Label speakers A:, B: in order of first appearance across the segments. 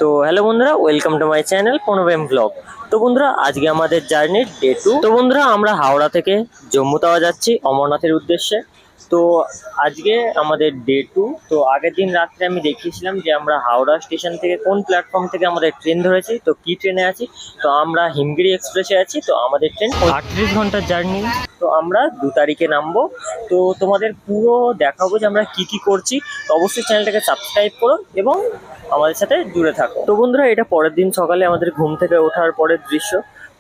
A: তো হ্যালো বন্ধুরা, welcome to my channel প্রণবেম ব্লগ। তো বন্ধুরা, আজকে আমাদের জার্নির ডে 2। তো বন্ধুরা, আমরা হাওড়া থেকে জম্মু তাওয়া যাচ্ছি অমরনাথের উদ্দেশ্যে। তো আজকে আমাদের ডে 2। তো আগের দিন রাত্রে আমি দেখিয়েছিলাম যে আমরা হাওড়া স্টেশন থেকে কোন প্ল্যাটফর্ম থেকে আমাদের ট্রেন ধরেছি, তো কি ট্রেনে আছি। তো আমরা হিমগিরি এক্সপ্রেসে আছি। তো আমাদের ট্রেন 38 ঘন্টার জার্নি। তো আমরা 2 তারিখে নামবো। তো তোমাদের পুরো দেখাবো যে আমরা কি কি করছি। তো অবশ্যই চ্যানেলটাকে সাবস্ক্রাইব করো এবং আমাদের সাথে জুড়ে থাকো। তো বন্ধুরা, এটা পরের দিন সকালে আমাদের ঘুম থেকে ওঠার পরের দৃশ্য।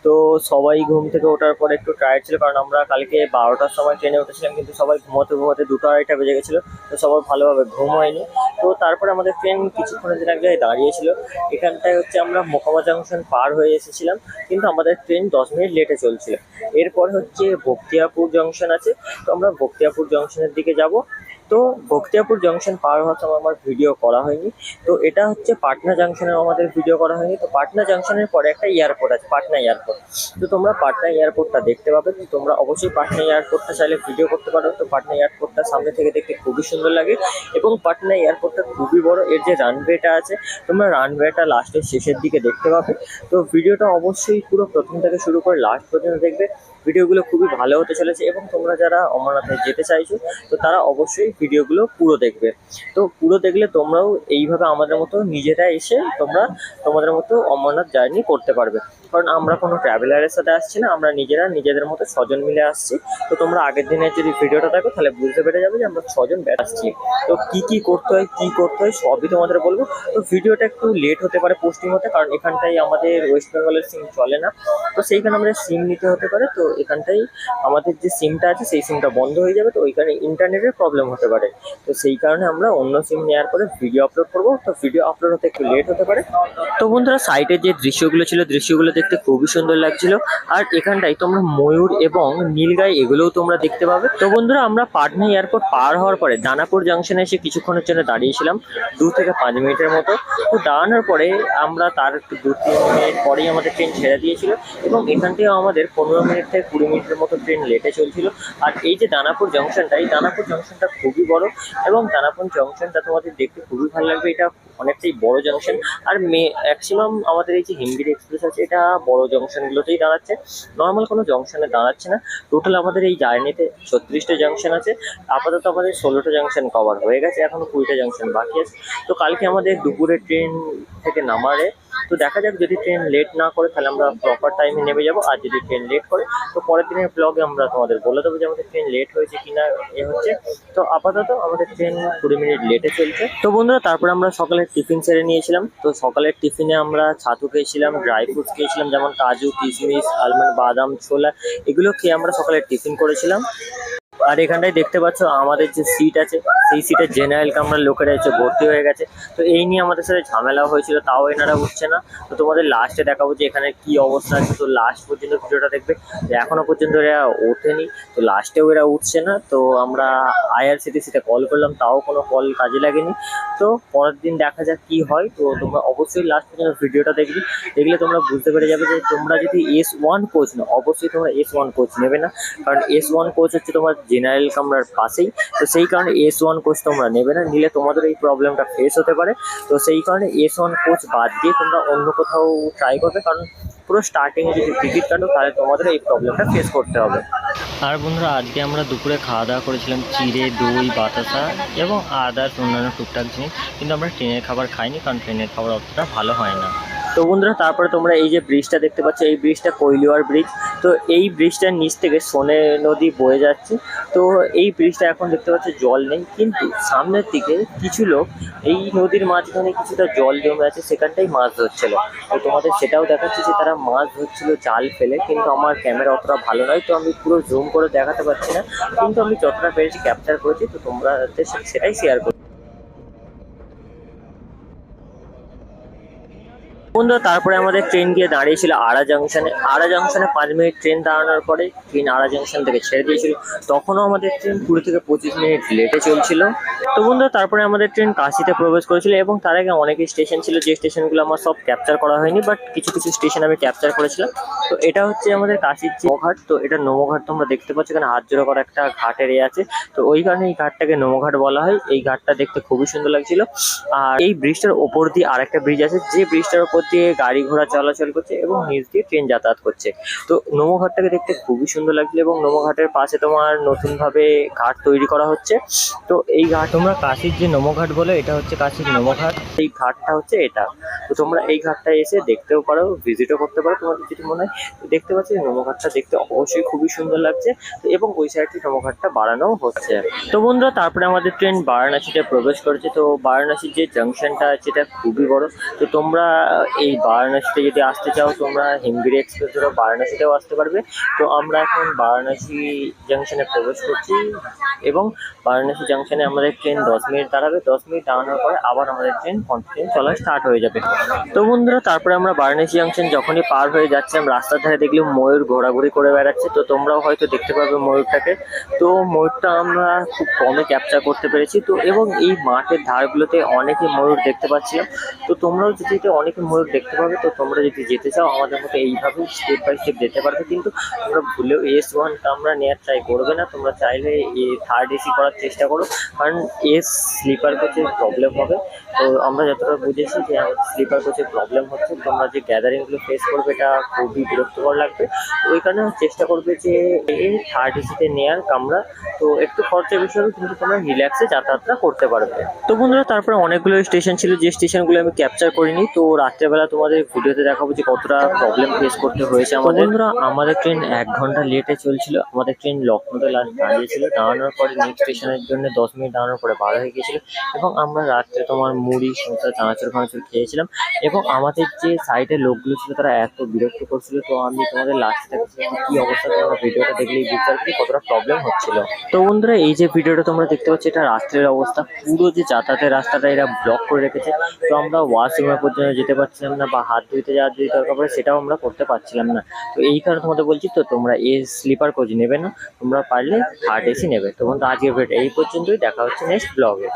A: তো সবাই ঘুম থেকে ওঠার পরে একটু টায়ার্ড ছিল, কারণ আমরা কালকে 12টার সময় ট্রেনে উঠেছিলাম, কিন্তু সবাই ঘুমোতে ঘুমোতে 2টা-2:30 বেজে গেছিলো। তো সবার ভালোভাবে ঘুম হয়নি। তো তারপরে আমাদের ট্রেন কিছুক্ষণের জন্য এক জায়গায় দাঁড়িয়েছিল। এখানটায় হচ্ছে আমরা মোকামা জাংশন পার হয়ে এসেছিলাম, কিন্তু আমাদের ট্রেন 10 মিনিট লেটে চলছিল। এরপর হচ্ছে বখতিয়াপুর জংশন আছে। তো আমরা বখতিয়াপুর জংশনের দিকে যাব। তো বখতিয়াপুর জংশন পার হওয়ার সময় আমার ভিডিও করা হয়নি। তো এটা হচ্ছে পাটনা জাংশনের আমাদের ভিডিও করা হয়নি। তো পাটনা জাংশনের পরে একটা এয়ারপোর্ট আছে, পাটনা এয়ারপোর্ট। তো তোমরা পাটনা এয়ারপোর্টটা দেখতে পাবে। তো তোমরা অবশ্যই পাটনা এয়ারপোর্টটা চাইলে ভিডিও করতে পারো। তো পাটনা এয়ারপোর্টটা সামনে থেকে দেখতে খুবই সুন্দর লাগে এবং পাটনা এয়ারপোর্টটা খুবই বড়। এর যে রানওয়েটা আছে, তোমরা রানওয়েটা লাস্টের শেষের দিকে দেখতে পাবে। তো ভিডিওটা অবশ্যই পুরো প্রথম থেকে শুরু করে লাস্ট পর্যন্ত দেখবে। ভিডিওগুলো খুবই ভালো হতে চলেছে এবং তোমরা যারা অমরনাথে যেতে চাইছো, তো তারা অবশ্যই ভিডিওগুলো পুরো দেখবে। তো পুরো দেখলে তোমরাও এইভাবে আমাদের মতো নিজেরা এসে তোমরা তোমাদের মতো অমরনাথ জার্নি করতে পারবে। কারণ আমরা কোনো ট্রাভেলারের সাথে আসছি না, আমরা নিজেরা নিজেদের মতো 6জন মিলে আসছি। তো তোমরা আগের দিনের যদি ভিডিওটা দেখো, তাহলে বুঝতে পেরে যাবে যে আমরা 6জন আসছি। তো কি করতে হয় সবই তোমাদের বলবো। তো ভিডিওটা একটু লেট হতে পারে পোস্টিং হতে, কারণ এখানটাই আমাদের ওয়েস্ট বেঙ্গলের সিম চলে না। তো সেইখানে আমাদের সিম নিতে হতে পারে। তো এখানটাই আমাদের যে সিমটা আছে, সেই সিমটা বন্ধ হয়ে যাবে। তো ওইখানে ইন্টারনেটের প্রবলেম হতে পারে। তো সেই কারণে আমরা অন্য সিম নেওয়ার পরে ভিডিও আপলোড করবো। তো ভিডিও আপলোড হতে একটু লেট হতে পারে। তো বন্ধুরা, সাইডে যে দৃশ্যগুলো ছিল, দৃশ্যগুলো দেখতে খুবই সুন্দর লাগছিল। আর এখানটাই তোমরা ময়ূর এবং নীলগাই এগুলোও তোমরা দেখতে পাবে। তো বন্ধুরা, আমরা পাটনা এয়ারপোর্ট পার হওয়ার পরে দানাপুর জাংশনে এসে কিছুক্ষণের জন্য দাঁড়িয়েছিলাম, 2 থেকে 5 মিনিটের মতো। তো দাঁড়ানোর পরে আমরা তার 2-3 মিনিট পরেই আমাদের ট্রেন ছেড়ে দিয়েছিল এবং এখান থেকেও আমাদের 15 মিনিট থেকে 20 মিনিটের মতো ট্রেন লেটে চলছিল। আর এই যে দানাপুর জংশনটা, এই দানাপুর জংশনটা খুবই বড় এবং দানাপুর জংশনটা তোমাদের দেখতে খুবই ভালো লাগবে। এটা অনেকটাই বড় জংশন। আর ম্যাক্সিমাম আমাদের এই যে হিমগিরি এক্সপ্রেস আছে, এটা বড় জংশনগুলোতেই দাঁড়াচ্ছে, নর্মাল কোনো জংশনে দাঁড়াচ্ছে না। টোটাল আমাদের এই জার্নিতে 36টা জংশন আছে। আপাতত আমাদের 16টা জংশন কভার হয়ে গেছে, এখনো 20টা জংশন বাকি আছে। তো কালকে আমাদের দুপুরে ট্রেন থেকে নামারে। তো দেখা যাক, যদি ট্রেন লেট না করে তাহলে আমরা প্রপার টাইমে নেমে যাবো। আর যদি ট্রেন লেট করে, তো পরের দিনের ব্লগে আমরা তোমাদের বলে দেবো যে আমাদের ট্রেন লেট হয়েছে কিনা হচ্ছে। তো আপাতত আমাদের ট্রেন 20 মিনিট লেটে চলছে। তো বন্ধুরা, তারপরে আমরা সকালের টিফিন সেরে নিয়েছিলাম। তো সকালের টিফিনে আমরা ছাতু খেয়েছিলাম, ড্রাই ফ্রুটস খেয়েছিলাম, যেমন কাজু, কিশমিশ, আলমন্ড, বাদাম, ছোলা, এগুলো খেয়ে আমরা সকালের টিফিন করেছিলাম। আর এখানটায় দেখতে পাচ্ছ আমাদের যে সিট আছে, সেই সিটে জেনারেল কামরার লোকেরা এসে ভর্তি হয়ে গেছে। তো এই নিয়ে আমাদের সাথে ঝামেলা হয়েছিল, তাও এনারা উঠছে না। তো তোমাদের লাস্টে দেখাবো যে এখানে কি অবস্থা আছে। তো লাস্ট পর্যন্ত ভিডিওটা দেখবে। এখনো পর্যন্ত এরা ওঠেনি, তো লাস্টেও এরা উঠছে না। তো আমরা IRCTC-তে কল করলাম, তাও কোনো কল কাজে লাগেনি। তো পরের দিন দেখা যাক কি হয়। তো তোমরা অবশ্যই লাস্ট পর্যন্ত ভিডিওটা দেখলে তোমরা বুঝতে পেরে যাবে যে তোমরা যদি S1 কোচ নাও, অবশ্যই তোমরা S1 কোচ নেবে না, কারণ S1 কোচ হচ্ছে তোমার জেনারেল কামরার পাশেই। তো সেই কারণে S1 কোচ তোমরা নেবে না, নিলে তোমাদের এই প্রবলেমটা ফেস হতে পারে। তো সেই কারণে S1 কোচ বাদ দিয়ে তোমরা অন্য কোথাও ট্রাই করবে, কারণ পুরো স্টার্টিংয়ে যদি টিকিট কাটো, তাহলে তোমাদের এই প্রবলেমটা ফেস করতে হবে। আর বন্ধুরা, আজকে আমরা দুপুরে খাওয়া দাওয়া করেছিলাম চিড়ে, দই, বাতাসা এবং আদার্স অন্যান্য টুকটাক জিনিস। কিন্তু আমরা ট্রেনের খাবার খাইনি, কারণ ট্রেনের খাবার অতটা ভালো হয় না। তো বন্ধুরা, তারপরে তোমরা এই যে ব্রিজটা দেখতে পাচ্ছ, এই ব্রিজটা কৈলিওয়ার ব্রিজ। তো এই ব্রিজটার নিচ থেকে সোনে নদী বয়ে যাচ্ছে। তো এই ব্রিজটা এখন দেখতে পাচ্ছ জল নেই, কিন্তু সামনের দিকে কিছু লোক এই নদীর মাঝখানে কিছুটা জল জমে আছে, সেখানটাই মাছ ধরছিল। তো তোমাদের সেটাও দেখাচ্ছি যে তারা মাছ ধরছিল জাল ফেলে, কিন্তু আমার ক্যামেরা অতটা ভালো নয়, তো আমি পুরো জুম করে দেখাতে পারছি না, কিন্তু আমি যতটা পেরেছি ক্যাপচার করেছি। তো তোমরা সেটাই শেয়ার করো। বন্ধুরা তারপরে আমাদের ট্রেন গিয়ে দাঁড়িয়েছিল আড়া জাংশনে। আড়া জাংশনে 5 মিনিট ট্রেন দাঁড়ানোর পরে ট্রেন আড়া জাংশন থেকে ছেড়ে দিয়েছিল। তখনও আমাদের ট্রেন 20 থেকে 25 মিনিট লেটে চলছিল। তো বন্ধুরা তারপরে আমাদের ট্রেন কাশিতে প্রবেশ করেছিল এবং তার আগে অনেকই স্টেশন ছিল, যে স্টেশনগুলো আমার সব ক্যাপচার করা হয়নি, বাট কিছু কিছু স্টেশন আমি ক্যাপচার করেছিলাম। তো এটা হচ্ছে আমাদের কাশির যে নমোঘাট। তো এটা নমোঘাট তোমরা দেখতে পাচ্ছ, এখানে হাত জোড়া করা একটা ঘাট এরিয়া আছে। তো ওই কারণে এই ঘাটটাকে নমোঘাট বলা হয়। এই ঘাটটা দেখতে খুবই সুন্দর লাগছিল। আর এই ব্রিজটার ওপর দিয়ে আরেকটা ব্রিজ আছে, যে ব্রিজটার ওপর দিয়ে গাড়ি ঘোড়া চলাচল করছে এবং নিচ দিয়ে ট্রেন যাতায়াত করছে। তো নমোঘাটটাকে দেখতে খুবই সুন্দর লাগছিল এবং নমোঘাটের পাশে তোমার নতুন ভাবে ঘাট তৈরি করা হচ্ছে। তো এই ঘাট তোমরা কাশির যে নমোঘাট বলে, এটা হচ্ছে কাশির নমোঘাট। এই ঘাটটা হচ্ছে এটা। তো তোমরা এই ঘাটটা এসে দেখতেও পারো, ভিজিটও করতে পারো তোমাদের যদি মনে হয়। দেখতে পাচ্ছি নমোঘাটটা দেখতে অবশ্যই খুবই সুন্দর লাগছে এবং ওই সাইডে নমোঘাটটা বাড়ানো হচ্ছে। তো বন্ধুরা তারপরে আমাদের ট্রেন বারাণসীতে প্রবেশ করেছে। তো বারাণসীর যে জাংশনটা আছে এটা খুবই বড়। তো তোমরা এই বারাণসীতে যদি আসতে চাও, তোমরা হিমগিরি এক্সপ্রেস ধরে বারাণসীতেও আসতে পারবে। তো আমরা এখন বারাণসী জাংশনে প্রবেশ করছি এবং বারাণসী জাংশনে আমাদের ট্রেন 10 মিনিট দাঁড়াবে। 10 মিনিট দাঁড়ানোর পরে আবার আমাদের ট্রেন কন্টিনিউ চলা স্টার্ট হয়ে যাবে। তো বন্ধুরা তারপরে আমরা বারাণসী জাংশন যখনই পার হয়ে যাচ্ছিলাম, রাস্তার ধারে দেখলাম ময়ূর ঘোরাঘুরি করে বেড়াচ্ছে। তো তোমরাও হয়তো দেখতে পাবে ময়ূরটাকে। তো ময়ূরটা আমরা খুব কমে ক্যাপচার করতে পেরেছি। তো এবং এই মাঠের ধারগুলোতে অনেকে ময়ূর দেখতে পাচ্ছিলাম। তো তোমরাও যদি অনেকে ময়ূর দেখতে পাবে, তো তোমরা যদি যেতে চাও আমাদের মতো এইভাবে স্টেপ বাই স্টেপ যেতে পারবে। কিন্তু তোমরা ভুলেও S1টা আমরা নেওয়ার ট্রাই করবে না। তোমরা চাইলে থার্ড এসি করার চেষ্টা করো, কারণ এস স্লিপার কোচের প্রবলেম হবে। তো আমরা যতটা বুঝেছি যে স্লিপার কোচের প্রবলেম হচ্ছে, তোমরা যে গ্যাদারিংগুলো ফেস করবে এটা খুবই বিরক্তকর লাগবে। তো ওই কারণে চেষ্টা করবে যে থার্ড এসিতে নেওয়ার কামরা। তো একটু খরচা বেশি হবে কিন্তু তোমরা রিল্যাক্সে যাতায়াতটা করতে পারবে। তো বন্ধুরা তারপরে অনেকগুলো স্টেশন ছিল, যে স্টেশনগুলো আমি ক্যাপচার করিনি। তো রাত্রেবেলা তোমাদের ভিডিওতে দেখাবো যে কতটা প্রবলেম ফেস করতে হয়েছে আমাদের। বন্ধুরা আমাদের ট্রেন 1 ঘন্টা লেটে চলছিল। আমাদের ট্রেন লখনৌতে লাস্ট দাঁড়িয়েছিল, দাঁড়ানোর পরে নেক্সট স্টেশনের জন্য 10 মিনিট দাঁড়ানোর পরে বার হয়ে গিয়েছিল এবং আমরা রাত্রে তোমার মুড়ি সমস্ত চানাচুর ফানাচুর খেয়েছিলাম এবং আমাদের যে সাইডের লোকগুলো ছিল তারা এত বিরক্ত করছিল। তো আমি তোমাদের লাস্টে কি অবস্থা, তোমরা ভিডিওটা দেখলেই বুঝতে পারবে কতটা প্রবলেম হচ্ছিল। তো বন্ধুরা এই যে ভিডিওটা তোমরা দেখতে পাচ্ছ, এটা রাত্রের অবস্থা। পুরো যে যাতায়াতের রাস্তাটা এরা ব্লক করে রেখেছে। তো আমরা ওয়াশরুমে পর্যন্ত যেতে পারছিলাম না, বা হাত ধুইতে যাওয়ার যদি দরকার পড়ে সেটাও আমরা করতে পারছিলাম না। তো এই কারণে তোমাদের বলছি, তো তোমরা এই স্লিপার কোচ নেবে না, তোমরা পারলে থার্ড এসি নেবে। তো বন্ধু আজকের ভিডিও এই পর্যন্তই, দেখা হচ্ছে নেক্সট ব্লগে।